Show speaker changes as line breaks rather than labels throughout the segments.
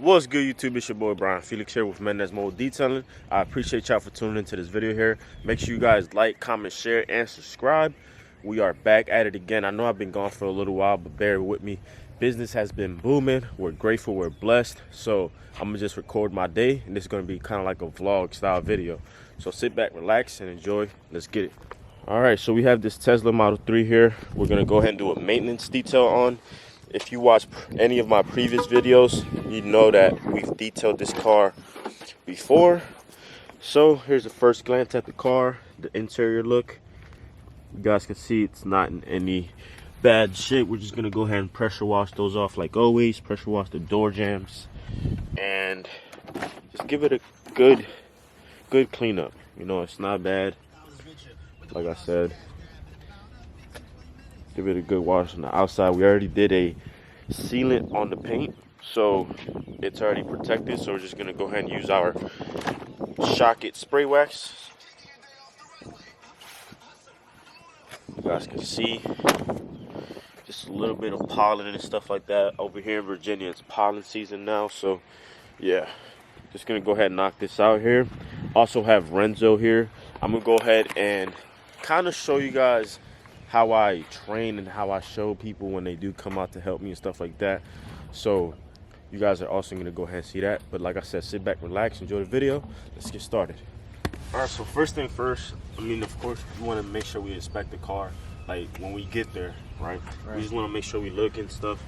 What's good, YouTube? It's your boy Brian Felix here with Mendez Detailing. I appreciate y'all for tuning into this video here. Make sure you guys like, comment, share, and subscribe. We are back at it again. I know I've been gone for a little while, but bear with me. Business has been booming. We're grateful, we're blessed. So I'm gonna just record my day, and this is gonna be kind of like a vlog style video. So sit back, relax, and enjoy. Let's get it. All right, so we have this Tesla Model 3 here. We're gonna go ahead and do a maintenance detail on. If you watch any of my previous videos, you know that we've detailed this car before. So here's a first glance at the car, the interior look. You guys can see it's not in any bad shape. We're just gonna go ahead and pressure wash those off like always. Pressure wash the door jambs and just give it a good cleanup. You know, it's not bad. Like I said, give it a good wash on the outside. We already did a sealant on the paint, so it's already protected. So we're just gonna go ahead and use our Shock It spray wax. You guys can see just a little bit of pollen and stuff like that. Over here in Virginia, it's pollen season now, so yeah, just gonna go ahead and knock this out here. Also have Renzo here. I'm gonna go ahead and kind of show you guys how I train and how I show people when they do come out to help me and stuff like that. So you guys are also going to go ahead and see that. But like I said, sit back, relax, enjoy the video. Let's get started. All right, so first thing first, I mean, of course, we want to make sure we inspect the car, like when we get there, right? We just want to make sure we look and stuff.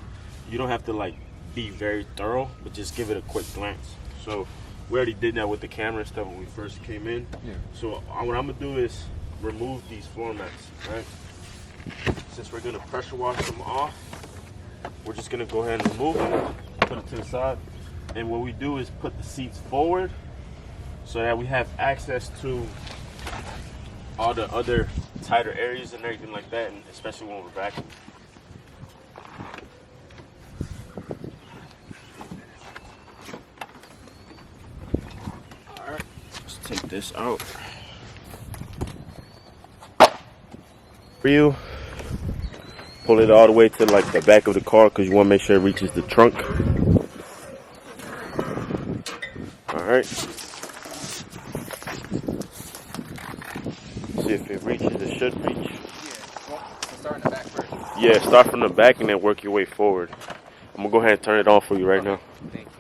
You don't have to like be very thorough, but just give it a quick glance. So we already did that with the camera and stuff when we first came in. Yeah. So what I'm going to do is remove these floor mats, right? Since we're gonna pressure wash them off, we're just gonna go ahead and remove them, put it to the side. And what we do is put the seats forward so that we have access to all the other tighter areas and everything like that, and especially when we're vacuuming. All right, let's take this out. For you, pull it all the way to like the back of the car because you want to make sure it reaches the trunk. All right. See if it reaches. It should reach.
Yeah. Well, start in the back first.
Yeah, start from the back and then work your way forward. I'm gonna go ahead and turn it on for you right now.
Thank you.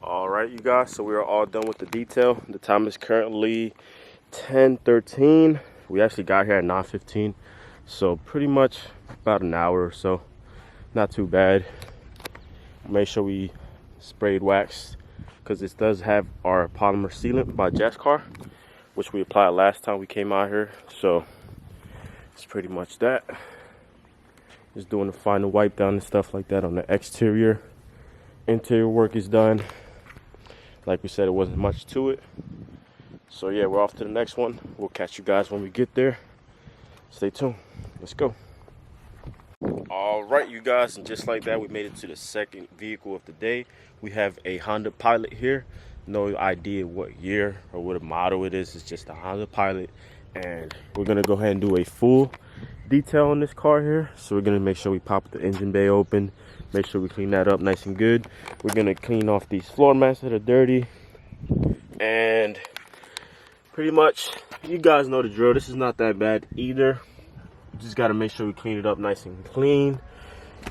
Alright, you guys, so we are all done with the detail. The time is currently 10:13. We actually got here at 9:15, so pretty much about an hour or so. Not too bad. Make sure we sprayed wax because this does have our polymer sealant by Jeff's car, which we applied last time we came out here. So it's pretty much that. Just doing the final wipe down and stuff like that on the exterior. Interior work is done. Like we said, it wasn't much to it. So yeah, we're off to the next one. We'll catch you guys when we get there. Stay tuned. Let's go. All right, you guys, and just like that, we made it to the second vehicle of the day. We have a Honda Pilot here. No idea what year or what model it is. It's just a Honda Pilot, and we're gonna go ahead and do a full detail on this car here. So we're gonna make sure we pop the engine bay open, make sure we clean that up nice and good. We're gonna clean off these floor mats that are dirty, and pretty much you guys know the drill. This is not that bad either. Just got to make sure we clean it up nice and clean.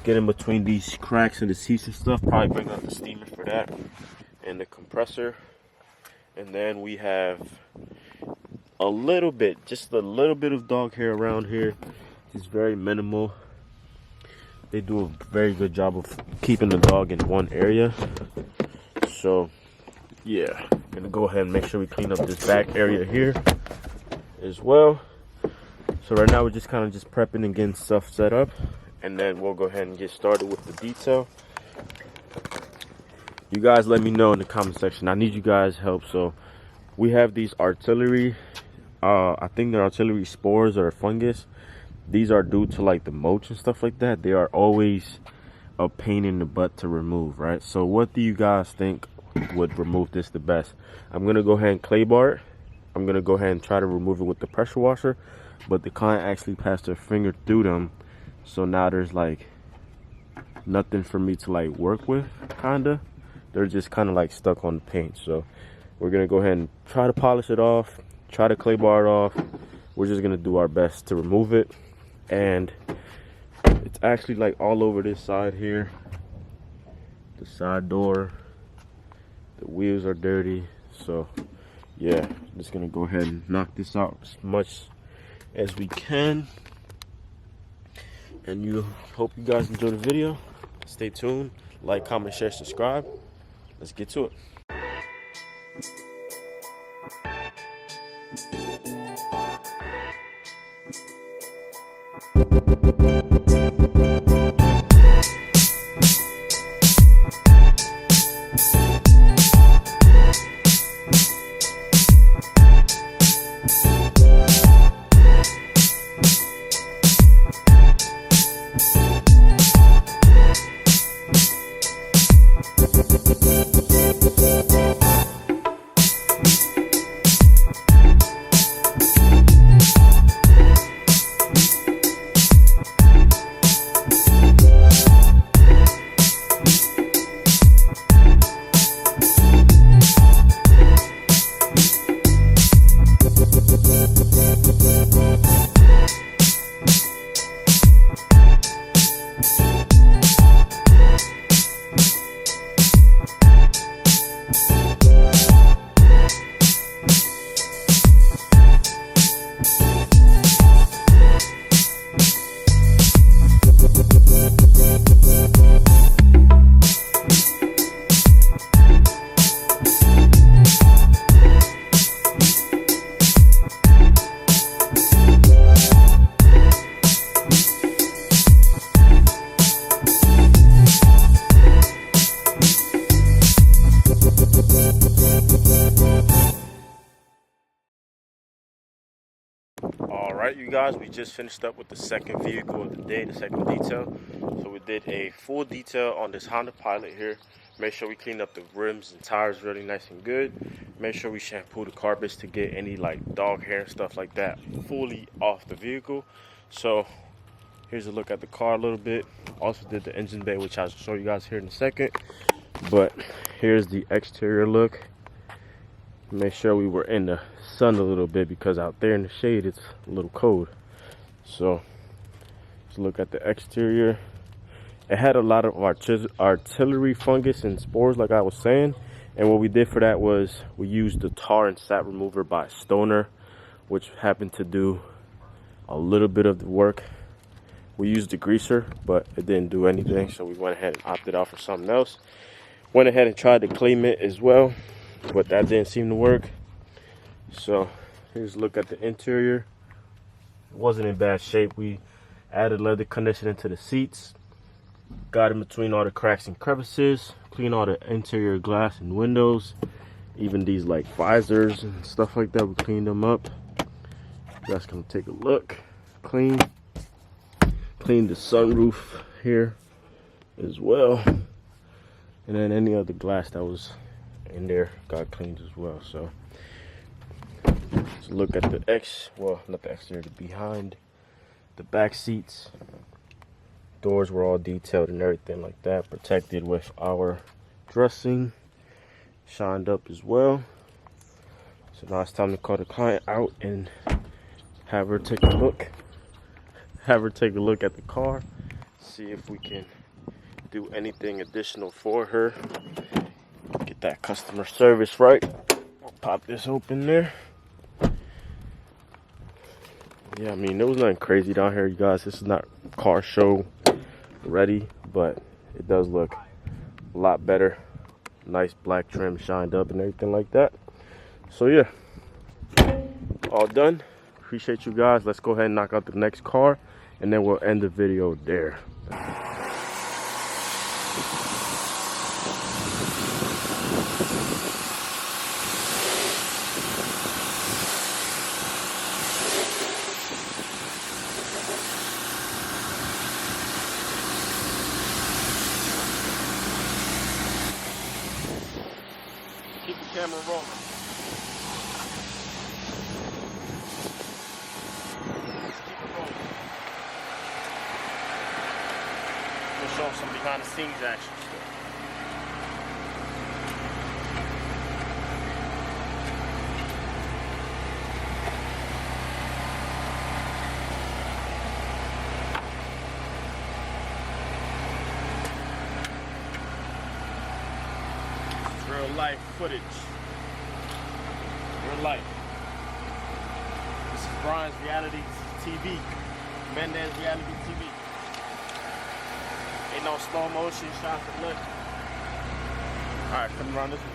Get in between these cracks in the seats and stuff. Probably bring out the steamer for that. And the compressor. And then we have a little bit, just a little bit of dog hair around here. It's very minimal. They do a very good job of keeping the dog in one area. So, yeah. Gonna go ahead and make sure we clean up this back area here as well. So right now we're just kind of just prepping and getting stuff set up, and then we'll go ahead and get started with the detail. You guys let me know in the comment section. I need you guys' help. So we have these artillery, I think they're artillery spores or fungus. These are due to like the mulch and stuff like that. They are always a pain in the butt to remove, right? So what do you guys think would remove this the best? I'm gonna go ahead and clay bar it. I'm gonna go ahead and try to remove it with the pressure washer. But the client actually passed their finger through them, so now there's like nothing for me to like work with, kinda. They're just kind of like stuck on the paint. So we're gonna go ahead and try to polish it off, try to clay bar it off. We're just gonna do our best to remove it. And it's actually like all over this side here. The side door, the wheels are dirty. So yeah, just gonna go ahead and knock this out as much as we can, and you hope you guys enjoy the video. Stay tuned, like, comment, share, subscribe. Let's get to it. Alright, you guys, we just finished up with the second vehicle of the day, the second detail. So we did a full detail on this Honda Pilot here. Make sure we clean up the rims and tires really nice and good. Make sure we shampoo the carpets to get any like dog hair and stuff like that fully off the vehicle. So here's a look at the car a little bit. Also did the engine bay, which I'll show you guys here in a second. But here's the exterior look. Make sure we were in the sun a little bit, because out there in the shade it's a little cold. So let's look at the exterior. It had a lot of artillery fungus and spores, like I was saying, and what we did for that was we used the tar and sap remover by Stoner, which happened to do a little bit of the work. We used the greaser, but it didn't do anything, so we went ahead and opted out for something else. Went ahead and tried the clay mint as well, but that didn't seem to work. So here's a look at the interior. It wasn't in bad shape. We added leather conditioning to the seats, got in between all the cracks and crevices, cleaned all the interior glass and windows, even these like visors and stuff like that. We cleaned them up. You guys can take a look. Clean cleaned the sunroof here as well. And then any other glass that was in there got cleaned as well. So let's look at the not the exterior, the behind, the back seats. Doors were all detailed and everything like that, protected with our dressing, shined up as well. So now it's time to call the client out and have her take a look at the car, see if we can do anything additional for her, get that customer service right. We'll pop this open there. Yeah, I mean, there was nothing crazy down here, you guys. This is not car show ready, but it does look a lot better. Nice black trim, shined up and everything like that. So yeah, all done. Appreciate you guys. Let's go ahead and knock out the next car, and then we'll end the video there. Keep the camera rolling. We'll show some behind the scenes action. Real life footage. Real life. This is Brian's reality TV. Mendez reality TV. Ain't no slow motion shots of look. Alright, come around this way.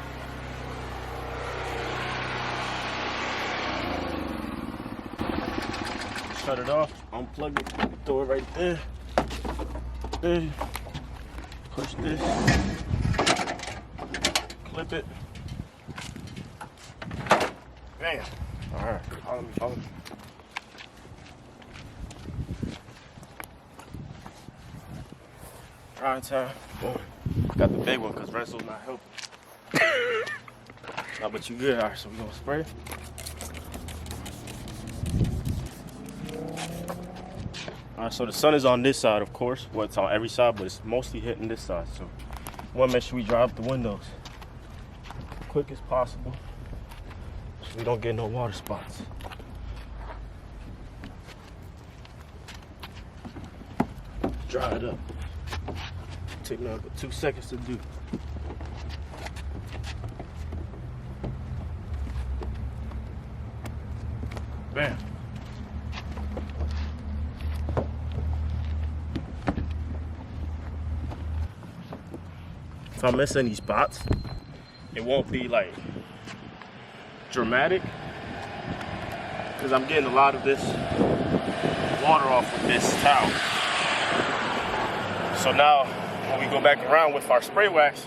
Shut it off. Unplug it. Throw it right there. There. Push this. Clip it. Bam. Alright. Follow me. Drying time. Boom. Got the big one because Renzo's not helping. Nah, but you good. Alright, so we're gonna spray. Alright, so the sun is on this side, of course. Well, it's on every side, but it's mostly hitting this side. So we wanna make sure we dry up the windows quick as possible so we don't get no water spots. Dry it up. Take another 2 seconds to do. Bam. If I miss any spots, it won't be like dramatic because I'm getting a lot of this water off with this towel. So now when we go back around with our spray wax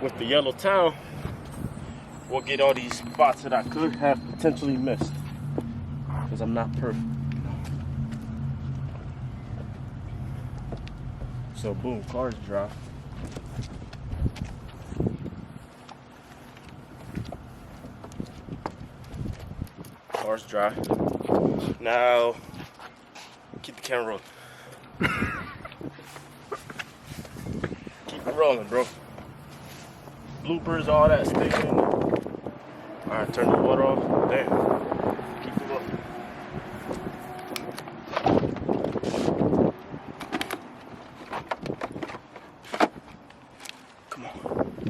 with the yellow towel, we'll get all these spots that I could have potentially missed because I'm not perfect. So boom, car's dry. Car's dry. Now, keep the camera rolling. Keep it rolling, bro. Bloopers, all that sticking. Alright, turn the water off. Damn. Keep it rolling. Come on. Come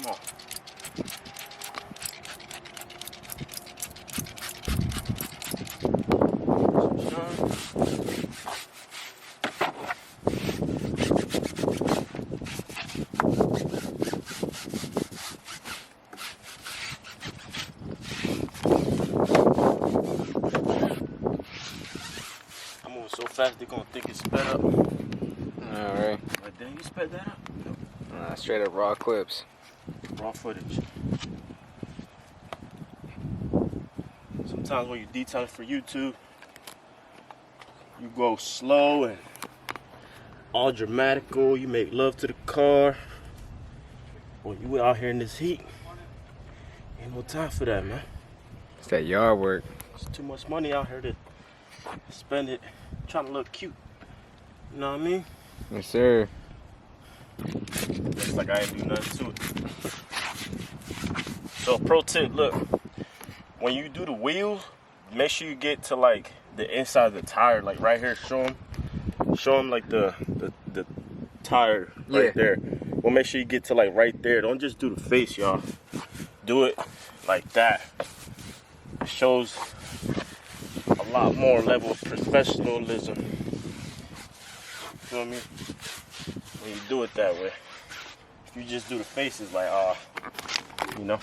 on. I'm moving so fast they're gonna think it's sped up.
Alright.
Like, dang, you sped that up?
Straight up raw clips.
Raw footage. sometimes when you detail for YouTube, you go slow and all dramatical. You make love to the car. Well, you out here in this heat. Ain't no time for that, man.
It's that yard work.
It's too much money out here to spend it trying to look cute. You know what I mean?
Yes, sir.
Looks like I ain't do nothing to it. So pro tip, look, when you do the wheels, make sure you get to like the inside of the tire, like right here. Show them like the tire right there. Well, make sure you get to like right there. Don't just do the face, y'all. Do it like that. It shows a lot more level of professionalism. Feel me? When you do it that way. If you just do the faces like, you know.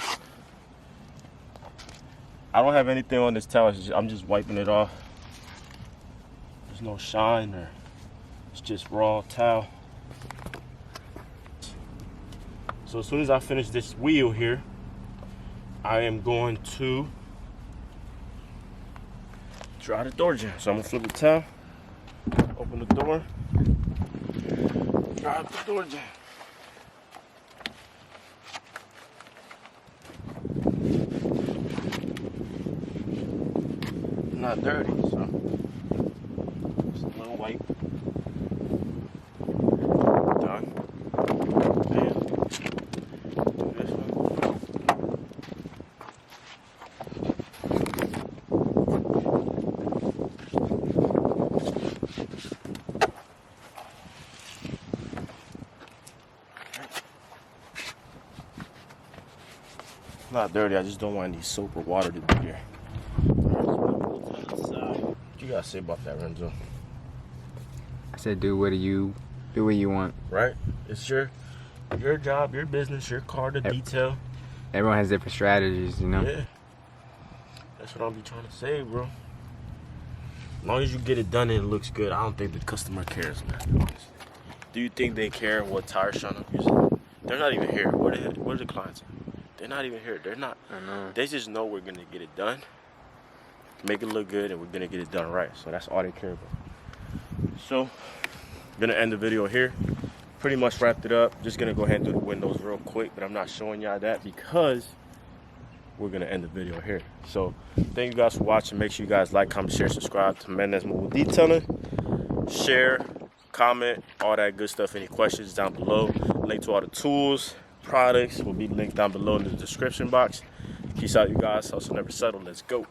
I don't have anything on this towel. I'm just wiping it off. There's no shine or it's just raw towel. So as soon as I finish this wheel here, I am going to dry the door jam. So I'm gonna flip the towel, open the door, dry the door jam. Not dirty, so just a little wipe. Done. And do this one. Not dirty, I just don't want any soap or water to be here. What you gotta say about that, Renzo?
I said do what you want.
Right? It's your job, your business, your car to detail.
Everyone has different strategies, you know?
Yeah. That's what I'll be trying to say, bro. As long as you get it done and it looks good, I don't think the customer cares, man. Honestly. Do you think they care what tire shine I'm using? They're not even here. Where are the clients? They're not even here. They're not.
I know.
They just know we're gonna get it done, make it look good, and we're gonna get it done right. So that's all they care about. So, I'm gonna end the video here. Pretty much wrapped it up. Just gonna go ahead and do the windows real quick, but I'm not showing y'all that because we're gonna end the video here. So, thank you guys for watching. Make sure you guys like, comment, share, subscribe to Mendez Mobile Detailing. Share, comment, all that good stuff. Any questions down below. Link to all the tools, products will be linked down below in the description box. Peace out, you guys. Hustle never settle. Let's go.